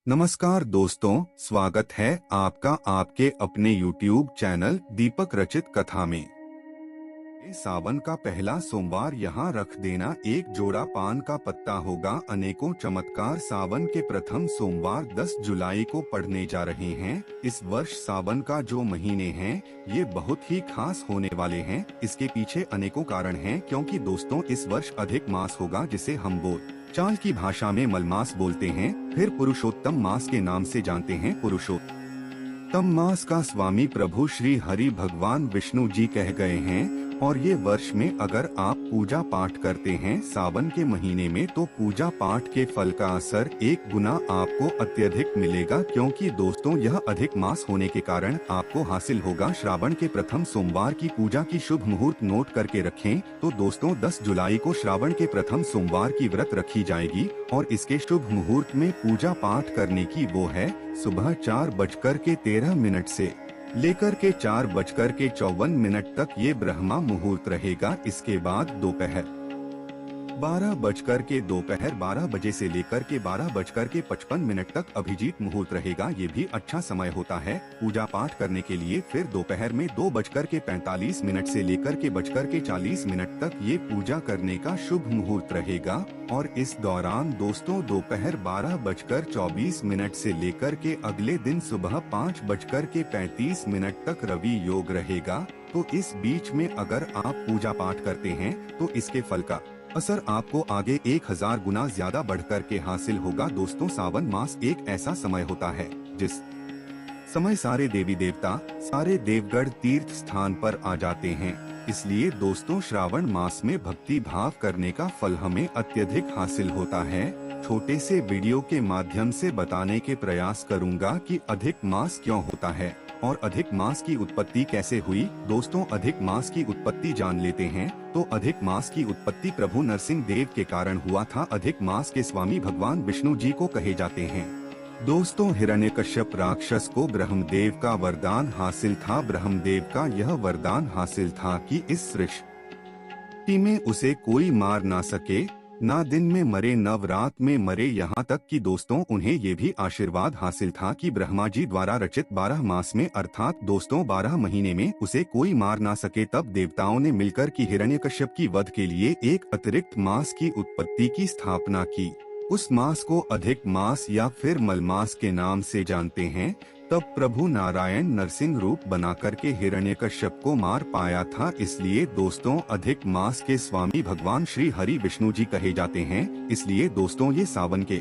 नमस्कार दोस्तों, स्वागत है आपका आपके अपने YouTube चैनल दीपक रचित कथा में। सावन का पहला सोमवार यहाँ रख देना, एक जोड़ा पान का पत्ता होगा अनेकों चमत्कार। सावन के प्रथम सोमवार 10 जुलाई को पढ़ने जा रहे हैं। इस वर्ष सावन का जो महीने हैं ये बहुत ही खास होने वाले हैं। इसके पीछे अनेकों कारण हैं, क्योंकि दोस्तों इस वर्ष अधिक मास होगा, जिसे हम बोल चाल की भाषा में मलमास बोलते हैं। फिर पुरुषोत्तम मास के नाम से जानते हैं। पुरुषोत्तम मास का स्वामी प्रभु श्री हरि भगवान विष्णु जी कह गए हैं। और ये वर्ष में अगर आप पूजा पाठ करते हैं सावन के महीने में, तो पूजा पाठ के फल का असर 1 गुना आपको अत्यधिक मिलेगा, क्योंकि दोस्तों यह अधिक मास होने के कारण आपको हासिल होगा। श्रावण के प्रथम सोमवार की पूजा की शुभ मुहूर्त नोट करके रखें। तो दोस्तों 10 जुलाई को श्रावण के प्रथम सोमवार की व्रत रखी जाएगी और इसके शुभ मुहूर्त में पूजा पाठ करने की वो है सुबह 4:13 से लेकर के 4:54 तक ये ब्रह्मा मुहूर्त रहेगा। इसके बाद दोपहर 12 बजे से लेकर के 12:55 तक अभिजीत मुहूर्त रहेगा। ये भी अच्छा समय होता है पूजा पाठ करने के लिए। फिर दोपहर में 2:45 से लेकर के 2:40 तक ये पूजा करने का शुभ मुहूर्त रहेगा। और इस दौरान दोस्तों दोपहर 12:24 से लेकर के अगले दिन सुबह 5:35 तक रवि योग रहेगा। तो इस बीच में अगर आप पूजा पाठ करते हैं तो इसके फल का असर आपको आगे 1000 गुना ज्यादा बढ़कर के हासिल होगा। दोस्तों सावन मास एक ऐसा समय होता है जिस समय सारे देवी देवता, सारे देवगढ़ तीर्थ स्थान पर आ जाते हैं। इसलिए दोस्तों श्रावण मास में भक्ति भाव करने का फल हमें अत्यधिक हासिल होता है। छोटे से वीडियो के माध्यम से बताने के प्रयास करूंगा कि अधिक मास क्यों होता है और अधिक मास की उत्पत्ति कैसे हुई। दोस्तों अधिक मास की उत्पत्ति जान लेते हैं। तो अधिक मास की उत्पत्ति प्रभु नरसिंह देव के कारण हुआ था। अधिक मास के स्वामी भगवान विष्णु जी को कहे जाते हैं। दोस्तों हिरण्यकश्यप राक्षस को ब्रह्मदेव का वरदान हासिल था। ब्रह्मदेव का यह वरदान हासिल था कि इस सृष्टि में उसे कोई मार ना सके, ना दिन में मरे न रात में मरे। यहाँ तक कि दोस्तों उन्हें ये भी आशीर्वाद हासिल था कि ब्रह्मा जी द्वारा रचित 12 मास में अर्थात दोस्तों 12 महीने में उसे कोई मार ना सके। तब देवताओं ने मिलकर की हिरण्यकश्यप की वध के लिए एक अतिरिक्त मास की उत्पत्ति की स्थापना की। उस मास को अधिक मास या फिर मलमास के नाम से जानते हैं। तब प्रभु नारायण नरसिंह रूप बना करके हिरण्यकश्यप को मार पाया था। इसलिए दोस्तों अधिक मास के स्वामी भगवान श्री हरि विष्णु जी कहे जाते हैं। इसलिए दोस्तों ये सावन के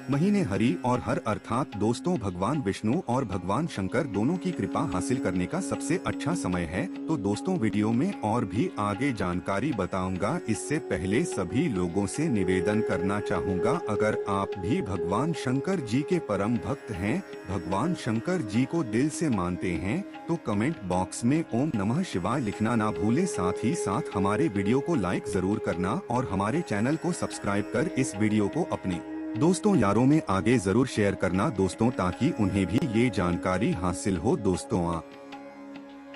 महीने हरि और हर अर्थात दोस्तों भगवान विष्णु और भगवान शंकर दोनों की कृपा हासिल करने का सबसे अच्छा समय है। तो दोस्तों वीडियो में और भी आगे जानकारी बताऊंगा। इससे पहले सभी लोगों से निवेदन करना चाहूंगा, अगर आप भी भगवान शंकर जी के परम भक्त हैं, भगवान शंकर जी को दिल से मानते हैं, तो कमेंट बॉक्स में ओम नमः शिवाय लिखना ना भूले। साथ ही साथ हमारे वीडियो को लाइक जरूर करना और हमारे चैनल को सब्सक्राइब कर इस वीडियो को अपने दोस्तों यारों में आगे जरूर शेयर करना दोस्तों, ताकि उन्हें भी ये जानकारी हासिल हो। दोस्तों आप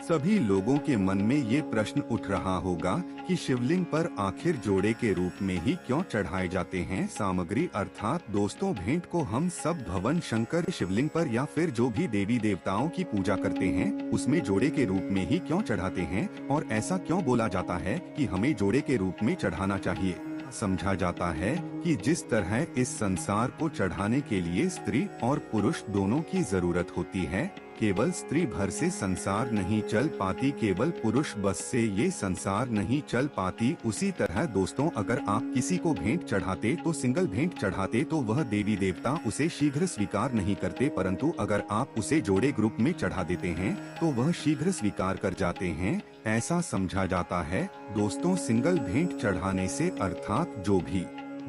सभी लोगों के मन में ये प्रश्न उठ रहा होगा कि शिवलिंग पर आखिर जोड़े के रूप में ही क्यों चढ़ाए जाते हैं सामग्री, अर्थात दोस्तों भेंट को हम सब भवन शंकर शिवलिंग पर या फिर जो भी देवी देवताओं की पूजा करते हैं उसमें जोड़े के रूप में ही क्यों चढ़ाते हैं और ऐसा क्यों बोला जाता है कि हमें जोड़े के रूप में चढ़ाना चाहिए। समझा जाता है कि जिस तरह इस संसार को चढ़ाने के लिए स्त्री और पुरुष दोनों की जरूरत होती है, केवल स्त्री भर से संसार नहीं चल पाती, केवल पुरुष बस से ये संसार नहीं चल पाती। उसी तरह दोस्तों अगर आप किसी को भेंट चढ़ाते तो सिंगल भेंट चढ़ाते तो वह देवी देवता उसे शीघ्र स्वीकार नहीं करते, परंतु अगर आप उसे जोड़े ग्रुप में चढ़ा देते हैं तो वह शीघ्र स्वीकार कर जाते हैं। ऐसा समझा जाता है दोस्तों सिंगल भेंट चढ़ाने से अर्थात जो भी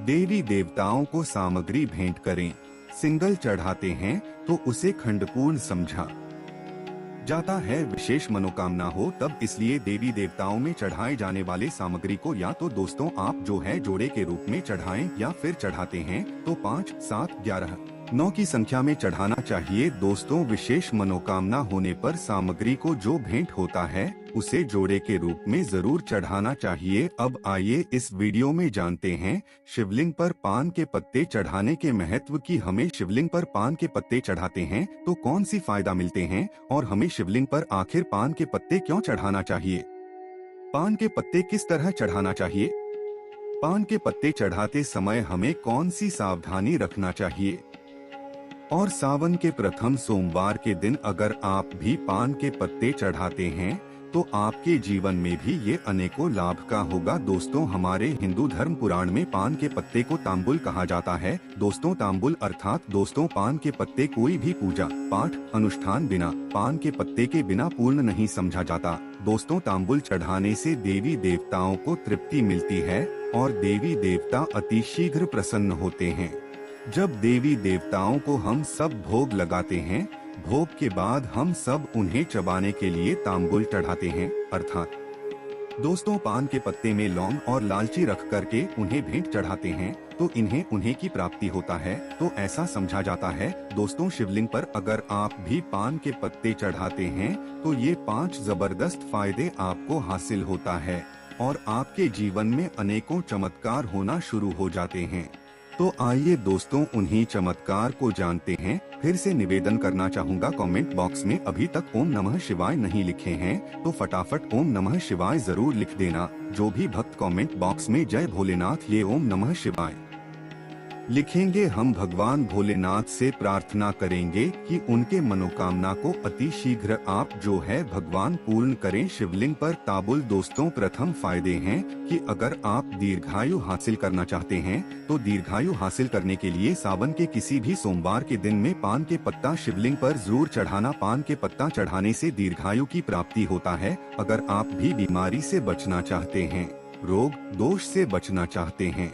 देवी देवताओं को सामग्री भेंट करें सिंगल चढ़ाते हैं तो उसे खंडपूर्ण समझा जाता है, विशेष मनोकामना हो तब। इसलिए देवी देवताओं में चढ़ाए जाने वाले सामग्री को या तो दोस्तों आप जो है जोड़े के रूप में चढ़ाएं या फिर चढ़ाते हैं तो 5, 7, 11 9 की संख्या में चढ़ाना चाहिए। दोस्तों, विशेष मनोकामना होने पर सामग्री को जो भेंट होता है उसे जोड़े के रूप में जरूर चढ़ाना चाहिए। अब आइए इस वीडियो में जानते हैं शिवलिंग पर पान के पत्ते चढ़ाने के महत्व की। हमें शिवलिंग पर पान के पत्ते चढ़ाते हैं तो कौन सी फायदा मिलते हैं और हमें शिवलिंग पर आखिर पान के पत्ते क्यों चढ़ाना चाहिए। पान के पत्ते किस तरह चढ़ाना चाहिए। पान के पत्ते चढ़ाते समय हमें कौन सी सावधानी रखना चाहिए। और सावन के प्रथम सोमवार के दिन अगर आप भी पान के पत्ते चढ़ाते हैं तो आपके जीवन में भी ये अनेकों लाभ का होगा। दोस्तों, हमारे हिंदू धर्म पुराण में पान के पत्ते को तांबुल कहा जाता है। दोस्तों, तांबुल अर्थात पान के पत्ते कोई भी पूजा पाठ अनुष्ठान बिना पान के पत्ते के बिना पूर्ण नहीं समझा जाता। दोस्तों, तांबुल चढ़ाने से देवी देवताओं को तृप्ति मिलती है और देवी देवता अति शीघ्र प्रसन्न होते हैं। जब देवी देवताओं को हम सब भोग लगाते हैं, भोग के बाद हम सब उन्हें चबाने के लिए तांबुल चढ़ाते हैं। अर्थात दोस्तों, पान के पत्ते में लौंग और लालची रख करके उन्हें भेंट चढ़ाते हैं तो उन्हें की प्राप्ति होता है। तो ऐसा समझा जाता है। दोस्तों, शिवलिंग पर अगर आप भी पान के पत्ते चढ़ाते हैं तो ये 5 जबरदस्त फायदे आपको हासिल होता है और आपके जीवन में अनेकों चमत्कार होना शुरू हो जाते हैं। तो आइए दोस्तों, उन्हीं चमत्कार को जानते हैं। फिर से निवेदन करना चाहूँगा, कमेंट बॉक्स में अभी तक ओम नमः शिवाय नहीं लिखे हैं तो फटाफट ओम नमः शिवाय जरूर लिख देना। जो भी भक्त कमेंट बॉक्स में जय भोलेनाथ ये ओम नमः शिवाय लिखेंगे, हम भगवान भोलेनाथ से प्रार्थना करेंगे कि उनके मनोकामना को अति शीघ्र आप जो है भगवान पूर्ण करें। शिवलिंग पर तांबुल। दोस्तों, प्रथम फायदे हैं कि अगर आप दीर्घायु हासिल करना चाहते हैं तो दीर्घायु हासिल करने के लिए सावन के किसी भी सोमवार के दिन में पान के पत्ता शिवलिंग पर जरूर चढ़ाना। पान के पत्ता चढ़ाने से दीर्घायु की प्राप्ति होता है। अगर आप भी बीमारी से बचना चाहते हैं, रोग दोष से बचना चाहते हैं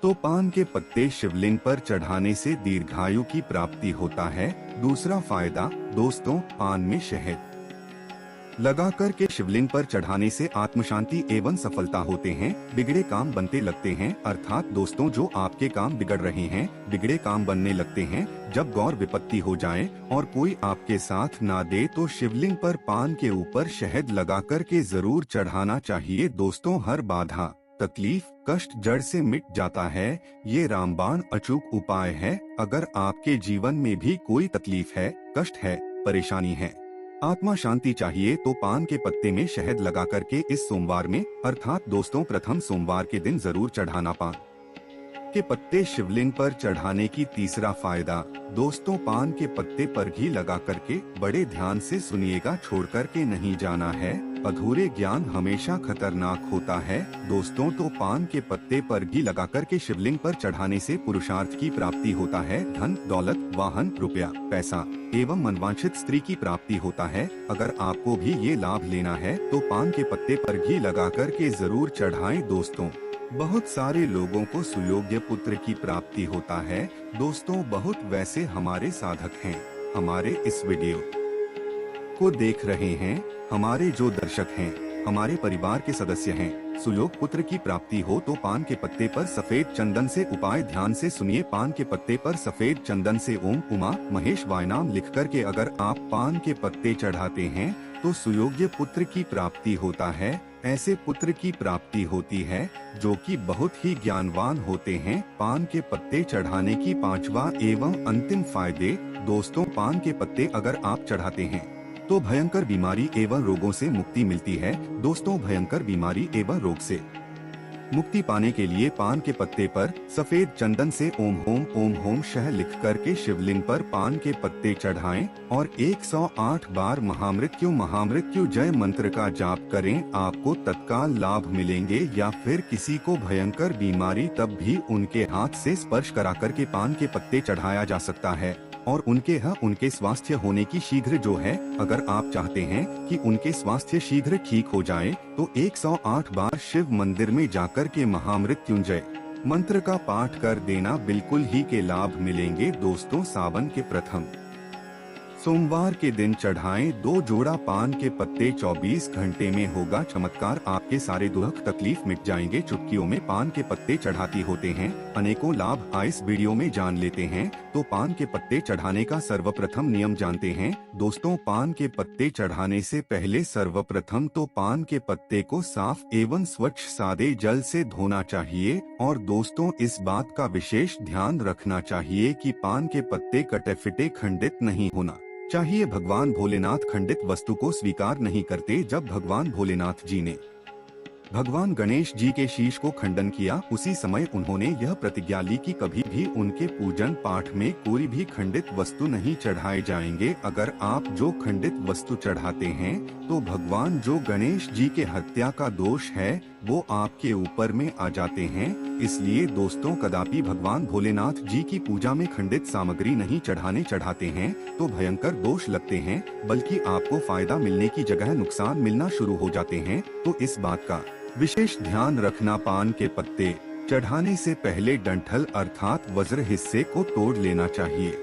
तो पान के पत्ते शिवलिंग पर चढ़ाने से दीर्घायु की प्राप्ति होता है। दूसरा फायदा, दोस्तों, पान में शहद लगाकर के शिवलिंग पर चढ़ाने से आत्म शांति एवं सफलता होते हैं। बिगड़े काम बनते लगते हैं। अर्थात दोस्तों, जो आपके काम बिगड़ रहे हैं, बिगड़े काम बनने लगते हैं। जब गौर विपत्ति हो जाए और कोई आपके साथ ना दे तो शिवलिंग पर पान के ऊपर शहद लगाकर के जरूर चढ़ाना चाहिए। दोस्तों, हर बाधा तकलीफ कष्ट जड़ से मिट जाता है। ये रामबाण अचूक उपाय है। अगर आपके जीवन में भी कोई तकलीफ है, कष्ट है, परेशानी है, आत्मा शांति चाहिए तो पान के पत्ते में शहद लगा करके इस सोमवार में अर्थात दोस्तों प्रथम सोमवार के दिन जरूर चढ़ाना पान के पत्ते शिवलिंग पर चढ़ाने की। तीसरा फायदा, दोस्तों, पान के पत्ते पर घी लगा करके बड़े ध्यान से सुनिएगा, छोड़ करके नहीं जाना है। अधूरे ज्ञान हमेशा खतरनाक होता है। दोस्तों, तो पान के पत्ते पर घी लगा करके शिवलिंग पर चढ़ाने से पुरुषार्थ की प्राप्ति होता है। धन दौलत वाहन रुपया पैसा एवं मनवांछित स्त्री की प्राप्ति होता है। अगर आपको भी ये लाभ लेना है तो पान के पत्ते पर घी लगा करके जरूर चढ़ाएं। दोस्तों, बहुत सारे लोगों को सुयोग्य पुत्र की प्राप्ति होता है। दोस्तों, बहुत वैसे हमारे साधक हैं, हमारे इस वीडियो को देख रहे हैं, हमारे जो दर्शक हैं, हमारे परिवार के सदस्य हैं, सुयोग पुत्र की प्राप्ति हो तो पान के पत्ते पर सफेद चंदन से उपाय ध्यान से सुनिए। पान के पत्ते पर सफेद चंदन से ओम उमा महेश वाय नाम लिख करके अगर आप पान के पत्ते चढ़ाते हैं तो सुयोग्य पुत्र की प्राप्ति होता है। ऐसे पुत्र की प्राप्ति होती है जो कि बहुत ही ज्ञानवान होते हैं। पान के पत्ते चढ़ाने की 5वां एवं अंतिम फायदे, दोस्तों, पान के पत्ते अगर आप चढ़ाते हैं तो भयंकर बीमारी एवं रोगों से मुक्ति मिलती है। दोस्तों, भयंकर बीमारी एवं रोग से मुक्ति पाने के लिए पान के पत्ते पर सफेद चंदन से ओम होम शह लिख करके शिवलिंग पर पान के पत्ते चढ़ाएं और 108 बार महामृत्यु जय मंत्र का जाप करें। आपको तत्काल लाभ मिलेंगे। या फिर किसी को भयंकर बीमारी तब भी उनके हाथ से स्पर्श करा करके पान के पत्ते चढ़ाया जा सकता है और उनके स्वास्थ्य होने की शीघ्र जो है, अगर आप चाहते हैं कि उनके स्वास्थ्य शीघ्र ठीक हो जाए तो 108 बार शिव मंदिर में जाकर के महामृत्युंजय मंत्र का पाठ कर देना, बिल्कुल ही के लाभ मिलेंगे। दोस्तों, सावन के प्रथम सोमवार के दिन चढ़ाएं 2 जोड़ा पान के पत्ते। 24 घंटे में होगा चमत्कार, आपके सारे दुख तकलीफ मिट जाएंगे। चुटकियों में पान के पत्ते चढ़ाती होते हैं, अनेकों लाभ इस वीडियो में जान लेते हैं। तो पान के पत्ते चढ़ाने का सर्वप्रथम नियम जानते हैं। दोस्तों, पान के पत्ते चढ़ाने से पहले सर्वप्रथम तो पान के पत्ते को साफ एवं स्वच्छ सादे जल से धोना चाहिए। और दोस्तों, इस बात का विशेष ध्यान रखना चाहिए कि पान के पत्ते कटे फिटे खंडित नहीं होना चाहिए। भगवान भोलेनाथ खंडित वस्तु को स्वीकार नहीं करते। जब भगवान भोलेनाथ जी ने भगवान गणेश जी के शीश को खंडन किया, उसी समय उन्होंने यह प्रतिज्ञा ली कि कभी भी उनके पूजन पाठ में कोई भी खंडित वस्तु नहीं चढ़ाए जाएंगे। अगर आप जो खंडित वस्तु चढ़ाते हैं तो भगवान जो गणेश जी के हत्या का दोष है वो आपके ऊपर में आ जाते हैं। इसलिए दोस्तों, कदापि भगवान भोलेनाथ जी की पूजा में खंडित सामग्री नहीं चढ़ाते हैं तो भयंकर दोष लगते हैं, बल्कि आपको फायदा मिलने की जगह नुकसान मिलना शुरू हो जाते हैं। तो इस बात का विशेष ध्यान रखना। पान के पत्ते चढ़ाने से पहले डंठल अर्थात वज्र हिस्से को तोड़ लेना चाहिए।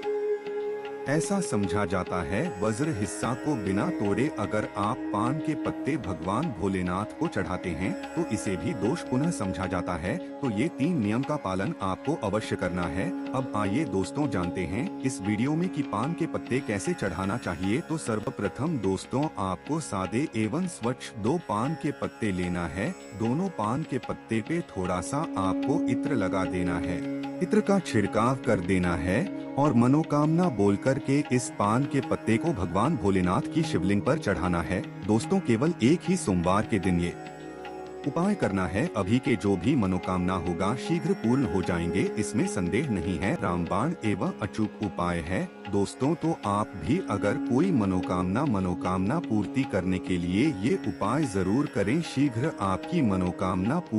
ऐसा समझा जाता है वज्र हिस्सा को बिना तोड़े अगर आप पान के पत्ते भगवान भोलेनाथ को चढ़ाते हैं तो इसे भी दोष पुनः समझा जाता है। तो ये 3 नियम का पालन आपको अवश्य करना है। अब आइए दोस्तों जानते हैं इस वीडियो में कि पान के पत्ते कैसे चढ़ाना चाहिए। तो सर्वप्रथम दोस्तों, आपको सादे एवं स्वच्छ 2 पान के पत्ते लेना है। दोनों पान के पत्ते पे थोड़ा सा आपको इत्र लगा देना है। इत्र का छिड़काव कर देना है और मनोकामना बोल करके इस पान के पत्ते को भगवान भोलेनाथ की शिवलिंग पर चढ़ाना है। दोस्तों, केवल एक ही सोमवार के दिन ये उपाय करना है। अभी के जो भी मनोकामना होगा शीघ्र पूर्ण हो जाएंगे, इसमें संदेह नहीं है। रामबाण एवं अचूक उपाय है। दोस्तों, तो आप भी अगर कोई मनोकामना पूर्ति करने के लिए ये उपाय जरूर करें। शीघ्र आपकी मनोकामना पूर्ण